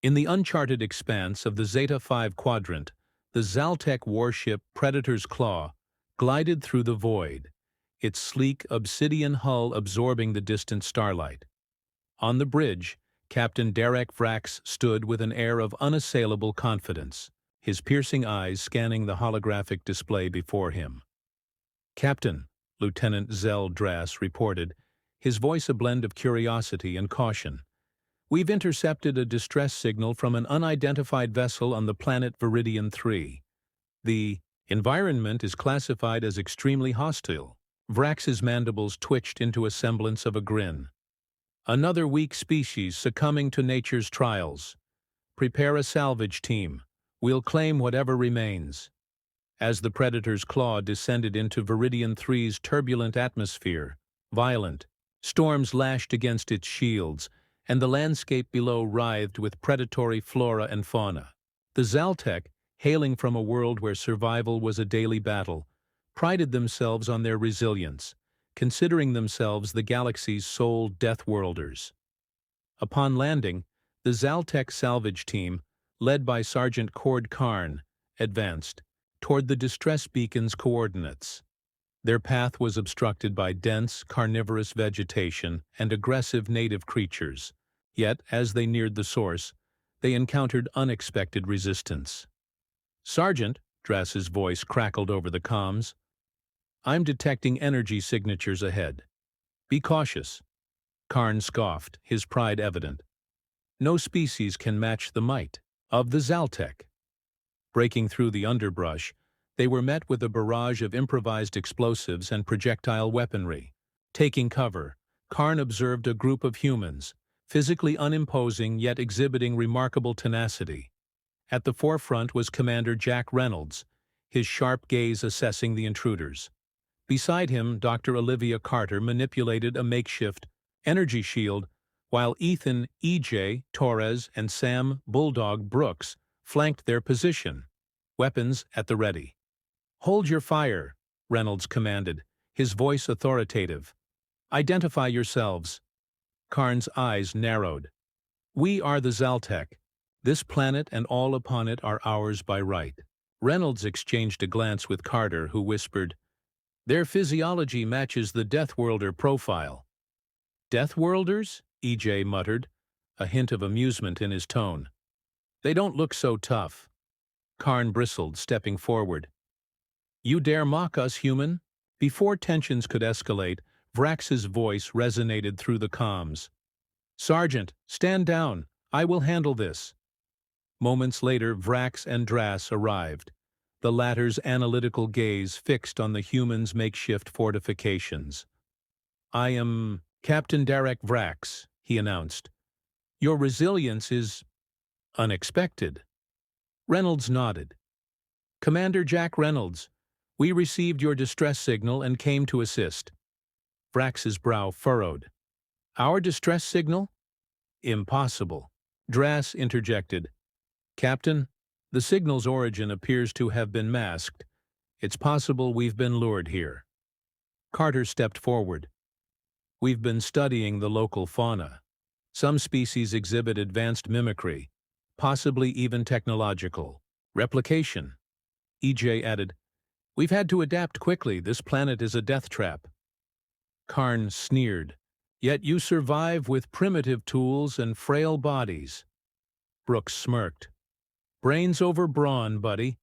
In the uncharted expanse of the Zeta-5 quadrant, the Zaltec warship Predator's Claw glided through the void, its sleek obsidian hull absorbing the distant starlight. On the bridge, Captain Derek Vrax stood with an air of unassailable confidence, his piercing eyes scanning the holographic display before him. "Captain," Lieutenant Zell Drass reported, his voice a blend of curiosity and caution, "we've intercepted a distress signal from an unidentified vessel on the planet Viridian 3. The environment is classified as extremely hostile." Vrax's mandibles twitched into a semblance of a grin. "Another weak species succumbing to nature's trials. Prepare a salvage team. We'll claim whatever remains." As the Predator's Claw descended into Viridian 3's turbulent atmosphere, violent storms lashed against its shields, and the landscape below writhed with predatory flora and fauna. The Zaltec, hailing from a world where survival was a daily battle, prided themselves on their resilience, considering themselves the galaxy's sole Deathworlders. Upon landing, the Zaltec salvage team, led by Sergeant Cord Karn, advanced toward the distress beacon's coordinates. Their path was obstructed by dense, carnivorous vegetation and aggressive native creatures, yet, as they neared the source, they encountered unexpected resistance. "Sergeant," Drass's voice crackled over the comms, "I'm detecting energy signatures ahead. Be cautious." Karn scoffed, his pride evident. No species can match the might of the Zaltec. Breaking through the underbrush, they were met with a barrage of improvised explosives and projectile weaponry. Taking cover, Karn observed a group of humans, physically unimposing yet exhibiting remarkable tenacity. At the forefront was Commander Jack Reynolds, his sharp gaze assessing the intruders. Beside him, Dr. Olivia Carter manipulated a makeshift energy shield, while Ethan E.J. Torres and Sam Bulldog Brooks flanked their position, weapons at the ready. "Hold your fire," Reynolds commanded, his voice authoritative. "Identify yourselves." Karn's eyes narrowed. "We are the Zaltec. This planet and all upon it are ours by right." Reynolds exchanged a glance with Carter, who whispered, "Their physiology matches the Deathworlder profile." "Deathworlders?" E.J. muttered, a hint of amusement in his tone. "They don't look so tough." Karn bristled, stepping forward. "You dare mock us, human?" Before tensions could escalate, Vrax's voice resonated through the comms. "Sergeant, stand down. I will handle this." Moments later, Vrax and Drass arrived, the latter's analytical gaze fixed on the humans' makeshift fortifications. "I am Captain Derek Vrax," he announced. "Your resilience is unexpected." Reynolds nodded. "Commander Jack Reynolds, we received your distress signal and came to assist." Vrax's brow furrowed. "Our distress signal? Impossible." Drass interjected. "Captain, the signal's origin appears to have been masked. It's possible we've been lured here." Carter stepped forward. "We've been studying the local fauna. Some species exhibit advanced mimicry, possibly even technological replication." E.J. added, "We've had to adapt quickly. This planet is a death trap." Karn sneered. "Yet you survive with primitive tools and frail bodies." Brooks smirked. "Brains over brawn, buddy."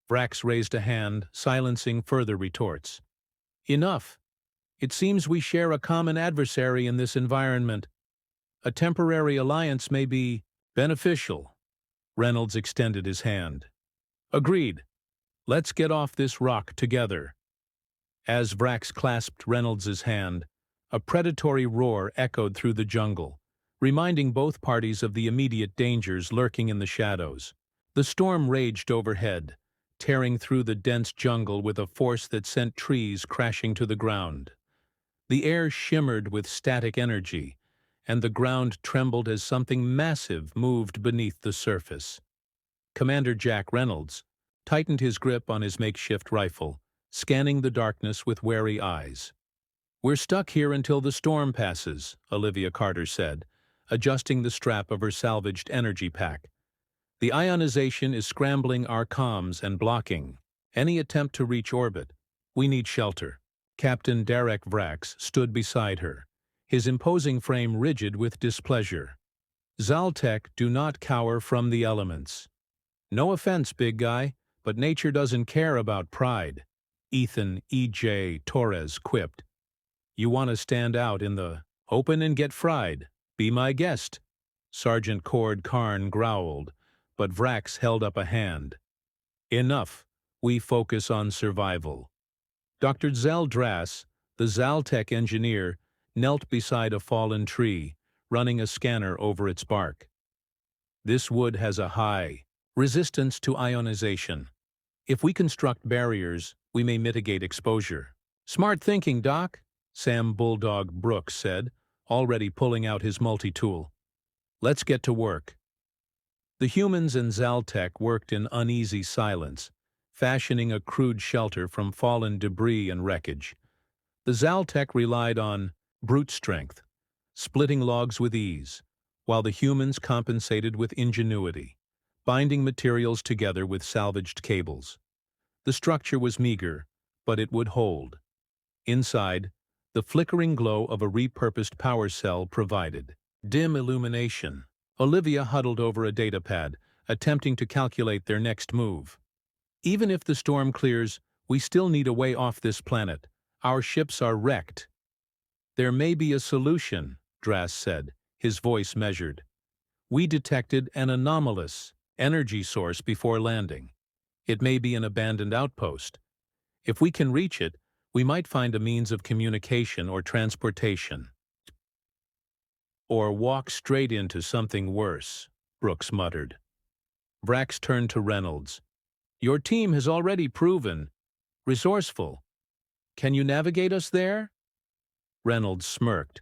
Vrax raised a hand, silencing further retorts. "Enough. It seems we share a common adversary in this environment. A temporary alliance may be beneficial." Reynolds extended his hand. "Agreed. Let's get off this rock together." As Vrax clasped Reynolds's hand, a predatory roar echoed through the jungle, reminding both parties of the immediate dangers lurking in the shadows. The storm raged overhead, tearing through the dense jungle with a force that sent trees crashing to the ground. The air shimmered with static energy, and the ground trembled as something massive moved beneath the surface. Commander Jack Reynolds tightened his grip on his makeshift rifle, scanning the darkness with wary eyes. "We're stuck here until the storm passes," Olivia Carter said, adjusting the strap of her salvaged energy pack. The ionization is scrambling our comms and blocking any attempt to reach orbit. We need shelter. Captain Derek Vrax stood beside her, his imposing frame rigid with displeasure. Zaltec do not cower from the elements. No offense, big guy, but nature doesn't care about pride, Ethan E.J. Torres quipped. You want to stand out in the open and get fried. Be my guest. Sergeant Cord Karn growled, but Vrax held up a hand. Enough. We focus on survival. Dr. Zeldras, the Zaltec engineer, knelt beside a fallen tree, running a scanner over its bark. This wood has a high resistance to ionization. If we construct barriers, we may mitigate exposure. Smart thinking, Doc, Sam Bulldog Brooks said, already pulling out his multi-tool. Let's get to work. The humans and Zaltec worked in uneasy silence, fashioning a crude shelter from fallen debris and wreckage. The Zaltec relied on brute strength, splitting logs with ease, while the humans compensated with ingenuity, binding materials together with salvaged cables. The structure was meager, but it would hold. Inside, the flickering glow of a repurposed power cell provided dim illumination. Olivia huddled over a datapad, attempting to calculate their next move. Even if the storm clears, we still need a way off this planet. Our ships are wrecked. There may be a solution, Dras said, his voice measured. We detected an anomalous energy source before landing. It may be an abandoned outpost. If we can reach it, we might find a means of communication or transportation. Or walk straight into something worse, Brooks muttered. Vrax turned to Reynolds. Your team has already proven resourceful. Can you navigate us there? Reynolds smirked.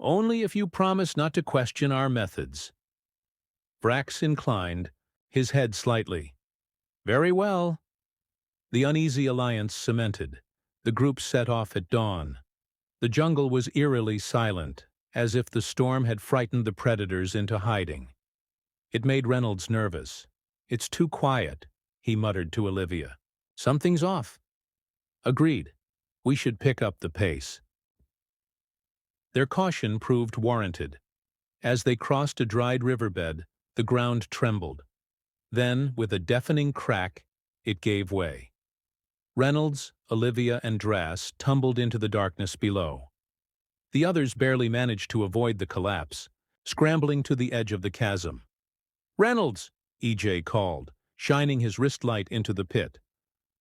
Only if you promise not to question our methods. Vrax inclined, his head slightly. Very well. The uneasy alliance cemented. The group set off at dawn. The jungle was eerily silent, as if the storm had frightened the predators into hiding. It made Reynolds nervous. It's too quiet, he muttered to Olivia. Something's off. Agreed. We should pick up the pace. Their caution proved warranted. As they crossed a dried riverbed, the ground trembled. Then, with a deafening crack, it gave way. Reynolds, Olivia, and Dras tumbled into the darkness below. The others barely managed to avoid the collapse, scrambling to the edge of the chasm. Reynolds, E.J. called, shining his wrist light into the pit.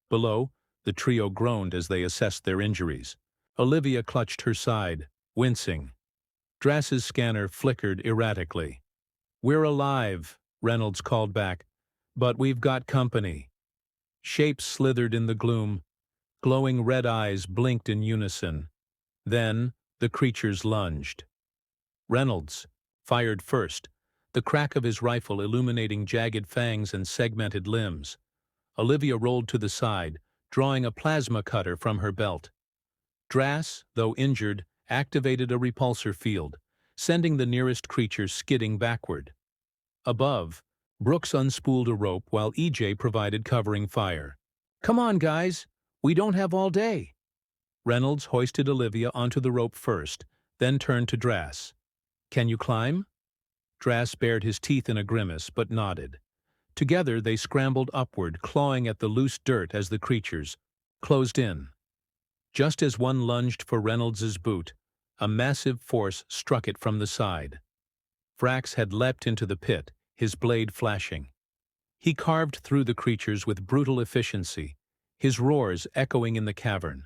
Below, the trio groaned as they assessed their injuries. Olivia clutched her side, wincing. Dras's scanner flickered erratically. We're alive, Reynolds called back, but we've got company. Shapes slithered in the gloom. Glowing red eyes blinked in unison. Then, the creatures lunged. Reynolds fired first, the crack of his rifle illuminating jagged fangs and segmented limbs. Olivia rolled to the side, drawing a plasma cutter from her belt. Dras, though injured, activated a repulsor field, sending the nearest creature skidding backward. Above, Brooks unspooled a rope while E.J. provided covering fire. Come on, guys. We don't have all day. Reynolds hoisted Olivia onto the rope first, then turned to Dras. Can you climb? Dras bared his teeth in a grimace, but nodded. Together they scrambled upward, clawing at the loose dirt as the creatures closed in. Just as one lunged for Reynolds's boot, a massive force struck it from the side. Vrax had leapt into the pit, his blade flashing. He carved through the creatures with brutal efficiency, his roars echoing in the cavern.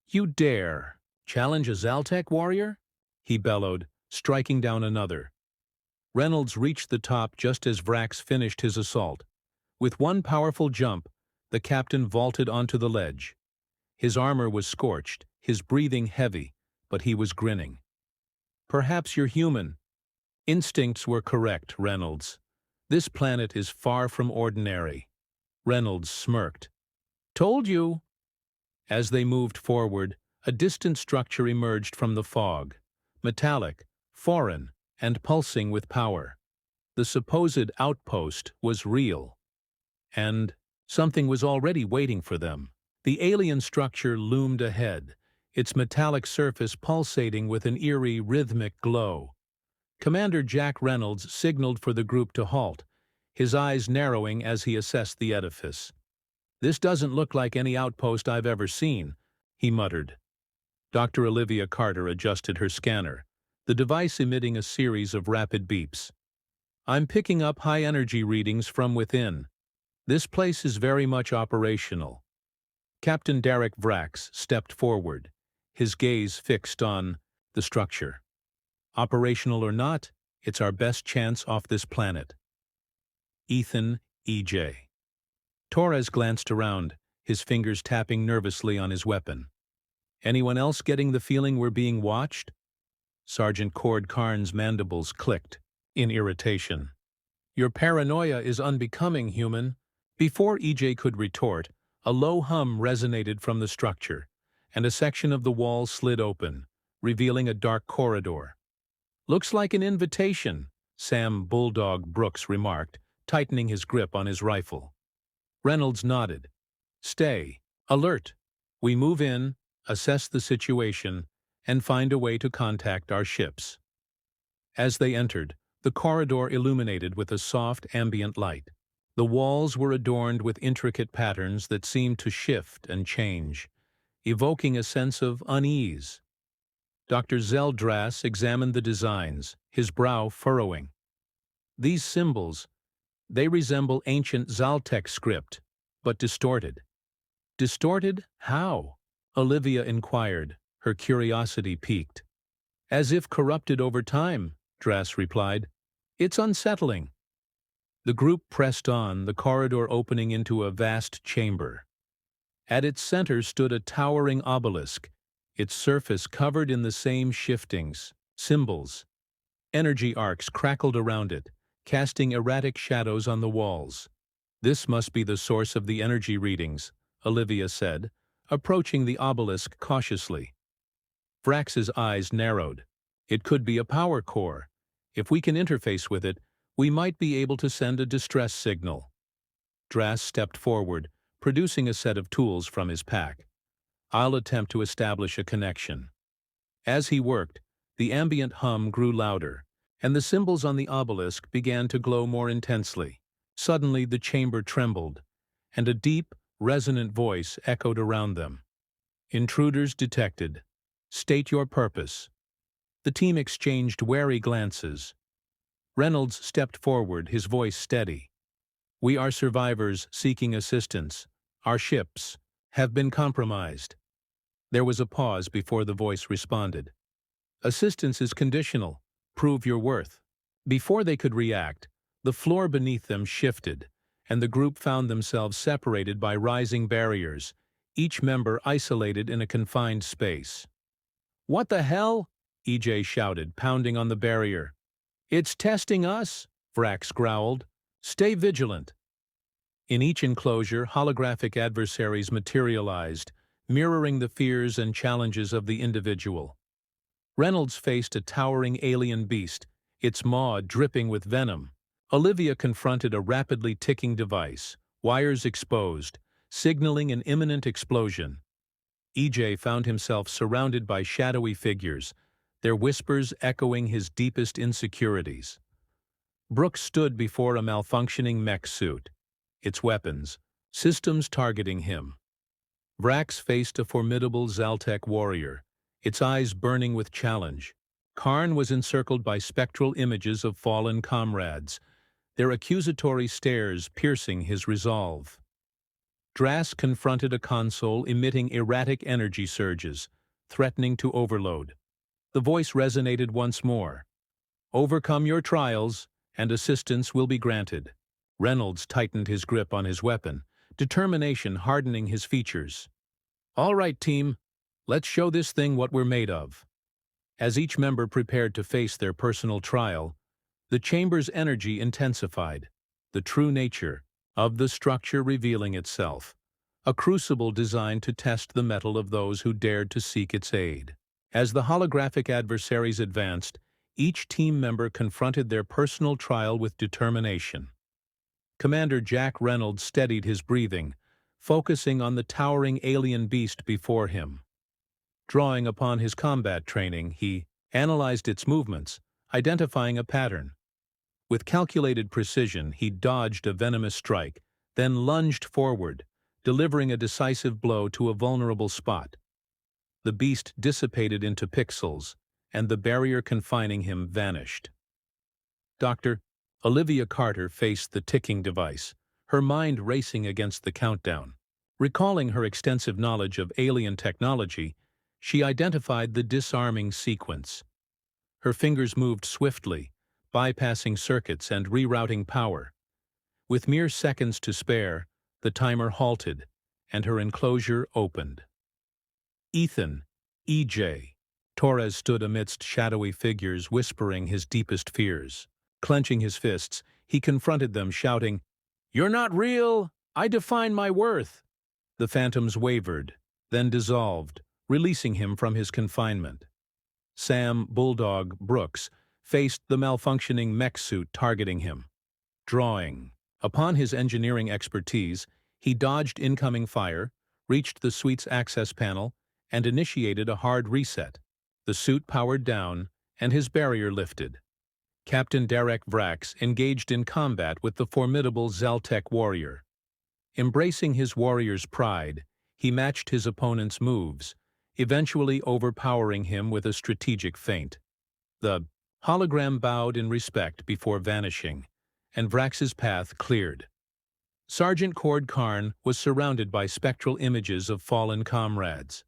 You dare challenge a Zaltec warrior? He bellowed, striking down another. Reynolds reached the top just as Vrax finished his assault. With one powerful jump, the captain vaulted onto the ledge. His armor was scorched, his breathing heavy, but he was grinning. Perhaps you're human. Instincts were correct, Reynolds. This planet is far from ordinary. Reynolds smirked. Told you. As they moved forward, a distant structure emerged from the fog. Metallic, foreign, and pulsing with power. The supposed outpost was real, and something was already waiting for them. The alien structure loomed ahead, its metallic surface pulsating with an eerie, rhythmic glow. Commander Jack Reynolds signaled for the group to halt, his eyes narrowing as he assessed the edifice. "This doesn't look like any outpost I've ever seen," he muttered. Dr. Olivia Carter adjusted her scanner, the device emitting a series of rapid beeps. "I'm picking up high-energy readings from within. This place is very much operational." Captain Derek Vrax stepped forward, his gaze fixed on the structure. "Operational or not, it's our best chance off this planet." Ethan, E.J. Torres glanced around, his fingers tapping nervously on his weapon. "Anyone else getting the feeling we're being watched?" Sergeant Cord Karn's mandibles clicked in irritation. "Your paranoia is unbecoming, human." Before EJ could retort, a low hum resonated from the structure, and a section of the wall slid open, revealing a dark corridor. "Looks like an invitation," Sam Bulldog Brooks remarked, tightening his grip on his rifle. Reynolds nodded. "Stay alert. We move in, assess the situation, and find a way to contact our ships." As they entered, the corridor illuminated with a soft ambient light. The walls were adorned with intricate patterns that seemed to shift and change, evoking a sense of unease. Dr. Zeldras examined the designs, his brow furrowing. "These symbols, they resemble ancient Zaltec script, but distorted." "Distorted? How?" Olivia inquired, her curiosity piqued. "As if corrupted over time," Dras replied. "It's unsettling." The group pressed on, the corridor opening into a vast chamber. At its center stood a towering obelisk, its surface covered in the same shiftings, symbols. Energy arcs crackled around it, casting erratic shadows on the walls. "This must be the source of the energy readings," Olivia said, approaching the obelisk cautiously. Vrax's eyes narrowed. "It could be a power core. If we can interface with it, we might be able to send a distress signal." Dras stepped forward, producing a set of tools from his pack. "I'll attempt to establish a connection." As he worked, the ambient hum grew louder, and the symbols on the obelisk began to glow more intensely. Suddenly the chamber trembled, and a deep, resonant voice echoed around them. "Intruders detected. State your purpose." The team exchanged wary glances. Reynolds stepped forward, his voice steady. "We are survivors seeking assistance. Our ships have been compromised." There was a pause before the voice responded. "Assistance is conditional. Prove your worth." Before they could react, the floor beneath them shifted, and the group found themselves separated by rising barriers, each member isolated in a confined space. "What the hell?" EJ shouted, pounding on the barrier. "It's testing us," Vrax growled. "Stay vigilant." In each enclosure, holographic adversaries materialized, mirroring the fears and challenges of the individual. Reynolds faced a towering alien beast, its maw dripping with venom. Olivia confronted a rapidly ticking device, wires exposed, signaling an imminent explosion. EJ found himself surrounded by shadowy figures, their whispers echoing his deepest insecurities. Brooks stood before a malfunctioning mech suit, its weapons, systems targeting him. Vrax faced a formidable Zaltec warrior, its eyes burning with challenge. Karn was encircled by spectral images of fallen comrades, their accusatory stares piercing his resolve. Dras confronted a console emitting erratic energy surges, threatening to overload. The voice resonated once more. "Overcome your trials, and assistance will be granted." Reynolds tightened his grip on his weapon, determination hardening his features. "All right, team. Let's show this thing what we're made of." As each member prepared to face their personal trial, the chamber's energy intensified, the true nature of the structure revealing itself, a crucible designed to test the mettle of those who dared to seek its aid. As the holographic adversaries advanced, Each team member confronted their personal trial with determination. Commander Jack Reynolds steadied his breathing, focusing on the towering alien beast before him. Drawing upon his combat training, he analyzed its movements, identifying a pattern. With calculated precision, he dodged a venomous strike, then lunged forward, delivering a decisive blow to a vulnerable spot. The beast dissipated into pixels, and the barrier confining him vanished. Dr. Olivia Carter faced the ticking device, her mind racing against the countdown. Recalling her extensive knowledge of alien technology, she identified the disarming sequence. Her fingers moved swiftly, bypassing circuits and rerouting power. With mere seconds to spare, the timer halted, and her enclosure opened. Ethan, E.J. Torres stood amidst shadowy figures, whispering his deepest fears. Clenching his fists, he confronted them, shouting, "You're not real! I define my worth!" The phantoms wavered, then dissolved, releasing him from his confinement. Sam Bulldog Brooks faced the malfunctioning mech suit targeting him. Drawing upon his engineering expertise, he dodged incoming fire, reached the suite's access panel, and initiated a hard reset. The suit powered down, and his barrier lifted. Captain Derek Vrax engaged in combat with the formidable Zaltec warrior. Embracing his warrior's pride, he matched his opponent's moves, eventually overpowering him with a strategic feint. The hologram bowed in respect before vanishing, and Vrax's path cleared. Sergeant Cord Karn was surrounded by spectral images of fallen comrades.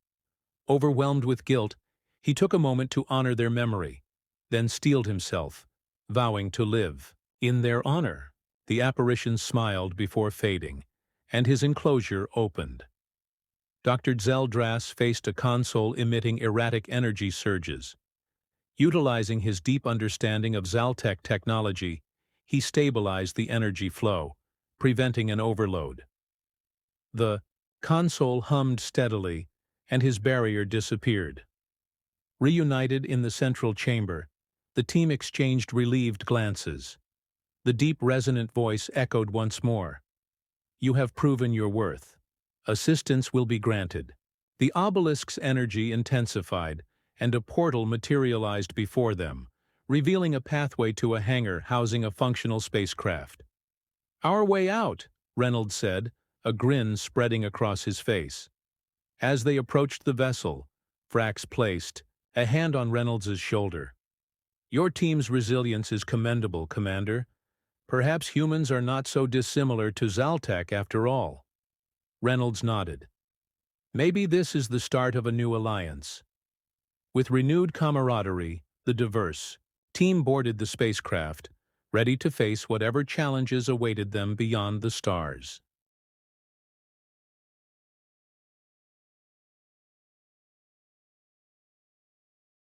Overwhelmed with guilt, he took a moment to honor their memory, then steeled himself, vowing to live in their honor. The apparition smiled before fading, and his enclosure opened. Dr. Zeldras faced a console emitting erratic energy surges. Utilizing his deep understanding of Zaltec technology, he stabilized the energy flow, preventing an overload. The console hummed steadily, and his barrier disappeared. Reunited in the central chamber, the team exchanged relieved glances. The deep, resonant voice echoed once more. "You have proven your worth. Assistance will be granted." The obelisk's energy intensified, and a portal materialized before them, revealing a pathway to a hangar housing a functional spacecraft. "Our way out," Reynolds said, a grin spreading across his face. As they approached the vessel, Vrax placed a hand on Reynolds's shoulder. "Your team's resilience is commendable, Commander. Perhaps humans are not so dissimilar to Zaltec after all." Reynolds nodded. "Maybe this is the start of a new alliance." With renewed camaraderie, the diverse team boarded the spacecraft, ready to face whatever challenges awaited them beyond the stars.